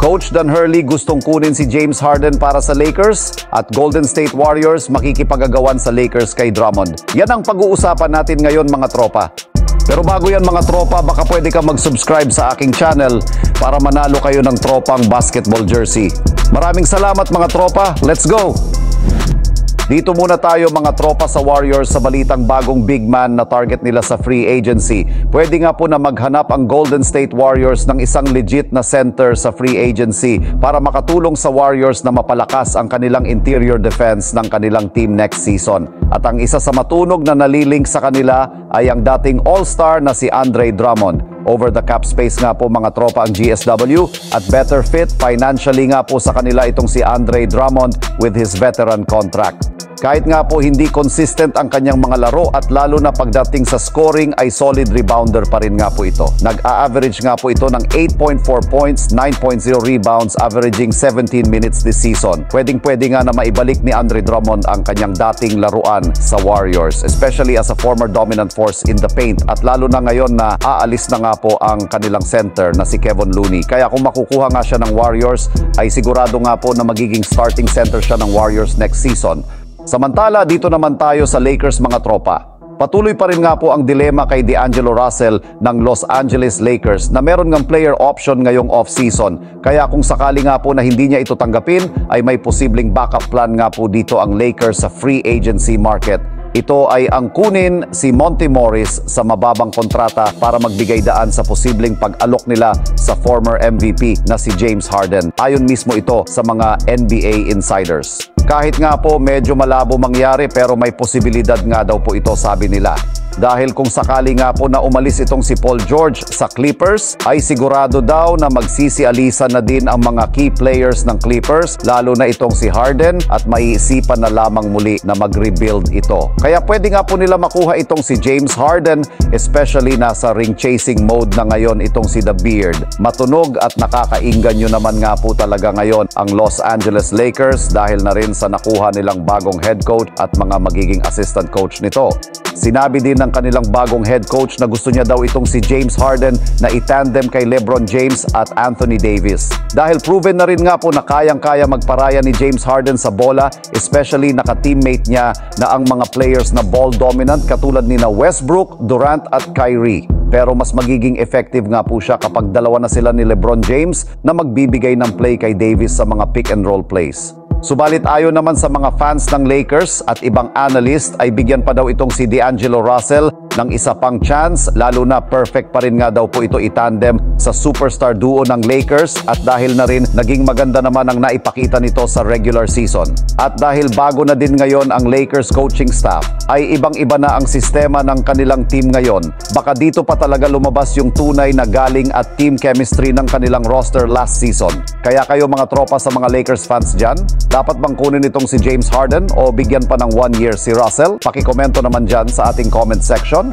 Coach Dan Hurley gustong kunin si James Harden para sa Lakers at Golden State Warriors makikipag-agawan sa Lakers kay Drummond. Yan ang pag-uusapan natin ngayon mga tropa. Pero bago yan mga tropa, baka pwede ka mag-subscribe sa aking channel para manalo kayo ng tropang basketball jersey. Maraming salamat mga tropa, let's go! Dito muna tayo mga tropa sa Warriors sa balitang bagong big man na target nila sa free agency. Pwede nga po na maghanap ang Golden State Warriors ng isang legit na center sa free agency para makatulong sa Warriors na mapalakas ang kanilang interior defense ng kanilang team next season. At ang isa sa matunog na nalilink sa kanila ay ang dating all-star na si Andre Drummond. Over the cap space nga po mga tropa ang GSW at better fit financially nga po sa kanila itong si Andre Drummond with his veteran contract. Kahit nga po hindi consistent ang kanyang mga laro at lalo na pagdating sa scoring ay solid rebounder pa rin nga po ito. Nag-a-average nga po ito ng 8.4 points, 9.0 rebounds, averaging 17 minutes this season. Pwedeng-pwede nga na maibalik ni Andre Drummond ang kanyang dating laruan sa Warriors, especially as a former dominant force in the paint at lalo na ngayon na aalis na nga po ang kanilang center na si Kevon Looney. Kaya kung makukuha nga siya ng Warriors ay sigurado nga po na magiging starting center siya ng Warriors next season. Samantala, dito naman tayo sa Lakers mga tropa. Patuloy pa rin nga po ang dilema kay D'Angelo Russell ng Los Angeles Lakers na meron ngang player option ngayong off-season. Kaya kung sakali nga po na hindi niya ito tanggapin, ay may posibleng backup plan nga po dito ang Lakers sa free agency market. Ito ay ang kunin si Monte Morris sa mababang kontrata para magbigay daan sa posibleng pag-alok nila sa former MVP na si James Harden. Ayon mismo ito sa mga NBA insiders. Kahit nga po medyo malabo mangyari pero may posibilidad nga daw po ito sabi nila. Dahil kung sakali nga po na umalis itong si Paul George sa Clippers, ay sigurado daw na magsisialisan na din ang mga key players ng Clippers, lalo na itong si Harden at maiisipan na lamang muli na mag-rebuild ito. Kaya pwede nga po nila makuha itong si James Harden, especially nasa ring chasing mode na ngayon itong si The Beard. Matunog at nakakainggan nyo naman nga po talaga ngayon ang Los Angeles Lakers dahil na rin sa nakuha nilang bagong head coach at mga magiging assistant coach nito. Sinabi din ng kanilang bagong head coach na gusto niya daw itong si James Harden na itandem kay LeBron James at Anthony Davis. Dahil proven na rin nga po na kayang-kaya magparaya ni James Harden sa bola, especially naka-teammate niya na ang mga players na ball dominant katulad ni na Westbrook, Durant at Kyrie. Pero mas magiging effective nga po siya kapag dalawa na sila ni LeBron James na magbibigay ng play kay Davis sa mga pick and roll plays. Subalit ayon naman sa mga fans ng Lakers at ibang analyst ay bigyan pa daw itong si D'Angelo Russell ng isa pang chance, lalo na perfect pa rin nga daw po ito itandem sa superstar duo ng Lakers at dahil na rin naging maganda naman ang naipakita nito sa regular season. At dahil bago na din ngayon ang Lakers coaching staff, ay ibang-iba na ang sistema ng kanilang team ngayon. Baka dito pa talaga lumabas yung tunay na galing at team chemistry ng kanilang roster last season. Kaya kayo mga tropa sa mga Lakers fans dyan, dapat bang kunin itong si James Harden o bigyan pa ng 1 year si Russell? Pakikomento naman dyan sa ating comment section.